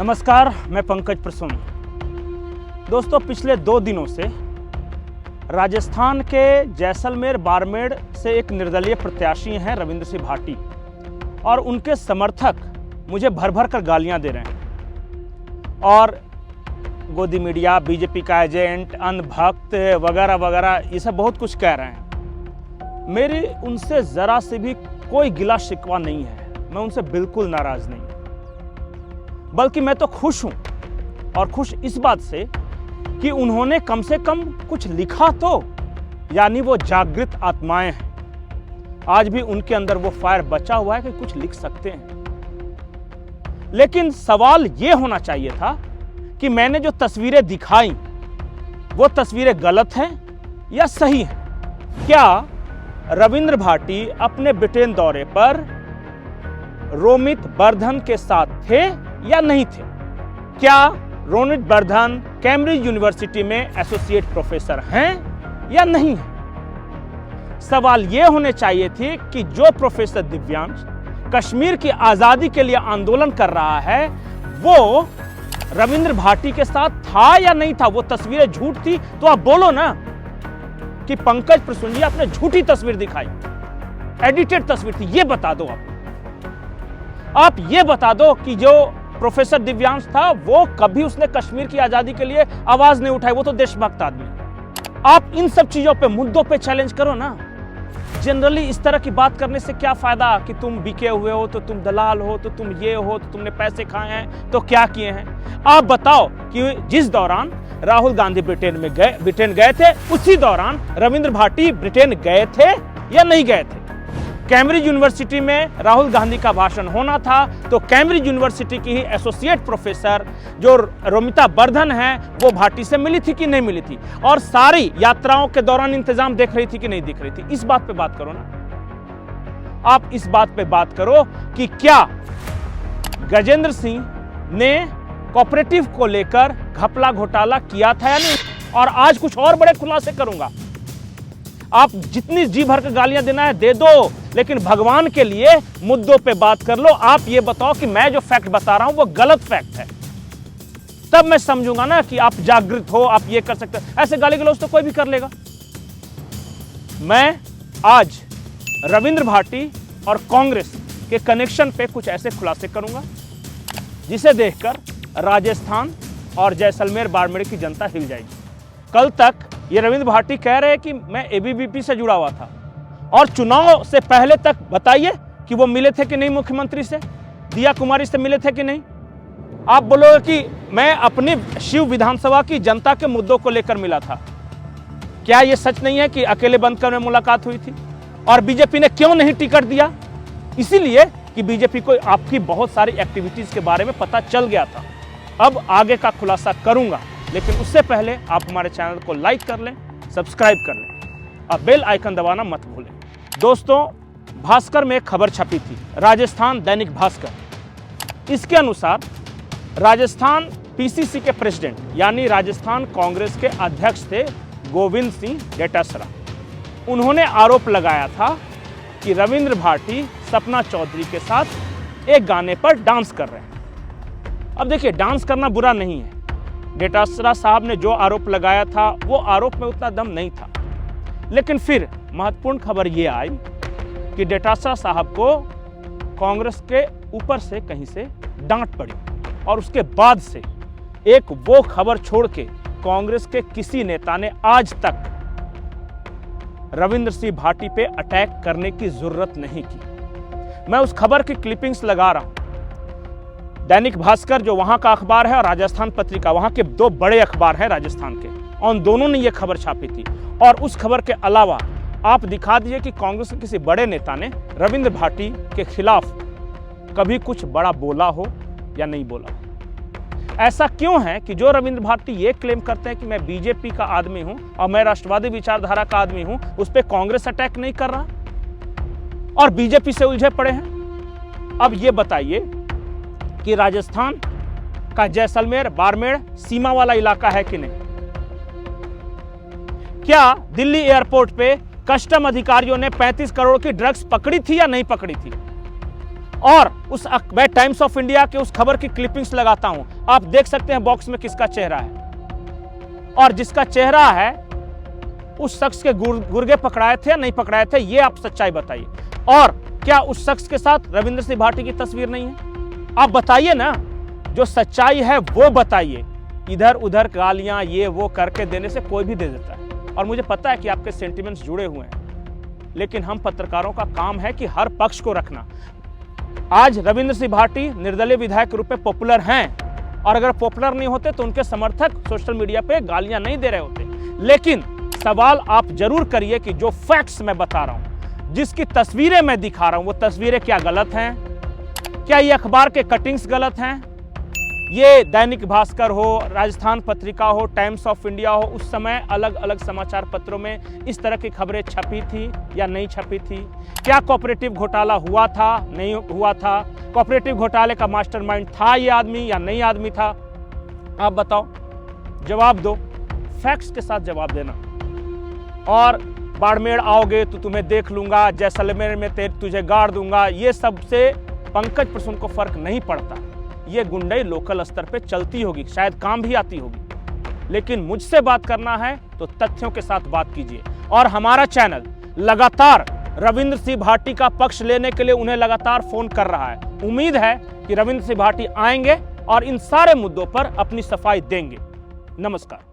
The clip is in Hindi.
नमस्कार, मैं पंकज प्रसून। दोस्तों, पिछले 2 दिनों से राजस्थान के जैसलमेर बाड़मेर से एक निर्दलीय प्रत्याशी हैं रविंद्र सिंह भाटी, और उनके समर्थक मुझे भर भर कर गालियां दे रहे हैं और गोदी मीडिया, बीजेपी का एजेंट, अंधभक्त वगैरह वगैरह ये सब बहुत कुछ कह रहे हैं। मेरी उनसे ज़रा से भी कोई गिला शिकवा नहीं है, मैं उनसे बिल्कुल नाराज़ नहीं, बल्कि मैं तो खुश हूं, और खुश इस बात से कि उन्होंने कम से कम कुछ लिखा तो, यानी वो जागृत आत्माएं हैं। आज भी उनके अंदर वो फायर बचा हुआ है कि कुछ लिख सकते हैं। लेकिन सवाल ये होना चाहिए था कि मैंने जो तस्वीरें दिखाई वो तस्वीरें गलत हैं या सही हैं। क्या रविंद्र भाटी अपने ब्रिटेन दौरे पर रोमित बर्धन के साथ थे या नहीं थे? क्या रोमित बर्धन कैम्ब्रिज यूनिवर्सिटी में एसोसिएट प्रोफेसर हैं या नहीं हैं? सवाल यह होने चाहिए थे कि जो प्रोफेसर दिव्यांश कश्मीर की आजादी के लिए आंदोलन कर रहा है वो रविंद्र भाटी के साथ था या नहीं था। वो तस्वीरें झूठ थी तो आप बोलो ना कि पंकज प्रसून जी आपने झूठी तस्वीर दिखाई, एडिटेड तस्वीर थी, ये बता दो। आप ये बता दो कि जो प्रोफेसर दिव्यांश था वो कभी उसने कश्मीर की आजादी के लिए आवाज नहीं उठाई, वो तो देशभक्त आदमी। आप इन सब चीजों पे, मुद्दों पे चैलेंज करो ना। जनरली इस तरह की बात करने से क्या फायदा कि तुम बिके हुए हो, तो तुम दलाल हो, तो तुम ये हो, तो तुमने पैसे खाए हैं, तो क्या किए हैं। आप बताओ कि जिस दौरान राहुल गांधी ब्रिटेन गए थे, उसी दौरान रविंद्र भाटी ब्रिटेन गए थे या नहीं गए थे? कैम्ब्रिज यूनिवर्सिटी में राहुल गांधी का भाषण होना था तो कैम्ब्रिज यूनिवर्सिटी की ही एसोसिएट प्रोफेसर जो रोमिता बर्धन है वो भाटी से मिली थी कि नहीं मिली थी, और सारी यात्राओं के दौरान इंतजाम देख रही थी कि नहीं दिख रही थी? इस बात पे बात करो ना। आप इस बात पे बात करो कि क्या गजेंद्र सिंह ने कोऑपरेटिव को लेकर घपला घोटाला किया था या नहीं। और आज कुछ और बड़े खुलासे करूंगा। आप जितनी जी भर कर गालियां देना है दे दो, लेकिन भगवान के लिए मुद्दों पे बात कर लो। आप ये बताओ कि मैं जो फैक्ट बता रहा हूं वो गलत फैक्ट है, तब मैं समझूंगा ना कि आप जागृत हो, आप ये कर सकते हो। ऐसे गाली गलौज तो कोई भी कर लेगा। मैं आज रविंद्र भाटी और कांग्रेस के कनेक्शन पे कुछ ऐसे खुलासे करूंगा जिसे देखकर राजस्थान और जैसलमेर बाड़मेर की जनता हिल जाएगी। कल तक ये रविंद्र भाटी कह रहे हैं कि मैं एबीवीपी से जुड़ा हुआ था, और चुनाव से पहले तक बताइए कि वो मिले थे कि नहीं, मुख्यमंत्री से, दिया कुमारी से मिले थे कि नहीं। आप बोलोगे कि मैं अपनी शिव विधानसभा की जनता के मुद्दों को लेकर मिला था। क्या यह सच नहीं है कि अकेले बंदकर में मुलाकात हुई थी? और बीजेपी ने क्यों नहीं टिकट दिया? इसीलिए कि बीजेपी को आपकी बहुत सारी एक्टिविटीज के बारे में पता चल गया था। अब आगे का खुलासा करूंगा, लेकिन उससे पहले आप हमारे चैनल को लाइक कर लें, सब्सक्राइब कर लें और बेल आइकन दबाना मत भूलें। दोस्तों, भास्कर में एक खबर छपी थी, राजस्थान दैनिक भास्कर। इसके अनुसार राजस्थान पीसीसी के प्रेसिडेंट यानी राजस्थान कांग्रेस के अध्यक्ष थे गोविंद सिंह डोटासरा। उन्होंने आरोप लगाया था कि रविंद्र भाटी सपना चौधरी के साथ एक गाने पर डांस कर रहे हैं। अब देखिए, डांस करना बुरा नहीं है। डोटासरा साहब ने जो आरोप लगाया था वो आरोप में उतना दम नहीं था, लेकिन फिर महत्वपूर्ण खबर ये आई कि डोटासरा साहब को कांग्रेस के ऊपर से कहीं से डांट पड़ी, और उसके बाद से एक वो खबर छोड़ के कांग्रेस के किसी नेता ने आज तक रविंद्र सिंह भाटी पे अटैक करने की जरूरत नहीं की। मैं उस खबर की क्लिपिंग्स लगा रहा हूं। दैनिक भास्कर जो वहां का अखबार है और राजस्थान पत्रिका, वहां के 2 बड़े अखबार हैं राजस्थान के, और दोनों ने यह खबर छापी थी। और उस खबर के अलावा आप दिखा दीजिए कि कांग्रेस के किसी बड़े नेता ने रविंद्र भाटी के खिलाफ कभी कुछ बड़ा बोला हो या नहीं बोला हो। ऐसा क्यों है कि जो रविंद्र भाटी ये क्लेम करते हैं कि मैं बीजेपी का आदमी हूं और मैं राष्ट्रवादी विचारधारा का आदमी हूं, उस पर कांग्रेस अटैक नहीं कर रहा और बीजेपी से उलझे पड़े हैं? अब ये बताइए कि राजस्थान का जैसलमेर बाड़मेर सीमा वाला इलाका है कि नहीं? क्या दिल्ली एयरपोर्ट पे कस्टम अधिकारियों ने 35 करोड़ की ड्रग्स पकड़ी थी या नहीं पकड़ी थी? और उस मैं टाइम्स ऑफ इंडिया के उस खबर की क्लिपिंग्स लगाता हूं, आप देख सकते हैं बॉक्स में किसका चेहरा है, और जिसका चेहरा है उस शख्स के गुर्गे पकड़ाए थे या नहीं पकड़ाए थे, ये आप सच्चाई बताइए। और क्या उस शख्स के साथ रविंद्र सिंह भाटी की तस्वीर नहीं है? आप बताइए ना, जो सच्चाई है वो बताइए। इधर उधर गालियां ये वो करके देने से कोई भी दे देता है, और मुझे पता है कि आपके सेंटिमेंट्स जुड़े हुए हैं, लेकिन हम पत्रकारों का काम है कि हर पक्ष को रखना। आज रविंद्र सिंह भाटी निर्दलीय विधायक के रूप में पॉपुलर हैं, और अगर पॉपुलर नहीं होते तो उनके समर्थक सोशल मीडिया पे गालियां नहीं दे रहे होते। लेकिन सवाल आप जरूर करिए कि जो फैक्ट्स मैं बता रहा हूं, जिसकी तस्वीरें मैं दिखा रहा हूं, वो तस्वीरें क्या गलत हैं? क्या ये अखबार के कटिंग्स गलत हैं? ये दैनिक भास्कर हो, राजस्थान पत्रिका हो, टाइम्स ऑफ इंडिया हो, उस समय अलग अलग समाचार पत्रों में इस तरह की खबरें छपी थी या नहीं छपी थी? क्या कोऑपरेटिव घोटाला हुआ था, नहीं हुआ था? कोऑपरेटिव घोटाले का मास्टरमाइंड था ये आदमी या नहीं आदमी था? आप बताओ, जवाब दो, फैक्ट्स के साथ जवाब देना। और बाड़मेर आओगे तो तुम्हें देख लूंगा, जैसलमेर में तुझे गाड़ दूंगा, ये सब से पंकज प्रसून को फर्क नहीं पड़ता। ये गुंडई लोकल स्तर पे चलती होगी, शायद काम भी आती होगी, लेकिन मुझसे बात करना है तो तथ्यों के साथ बात कीजिए। और हमारा चैनल लगातार रविंद्र सिंह भाटी का पक्ष लेने के लिए उन्हें लगातार फोन कर रहा है। उम्मीद है कि रविंद्र सिंह भाटी आएंगे और इन सारे मुद्दों पर अपनी सफाई देंगे। नमस्कार।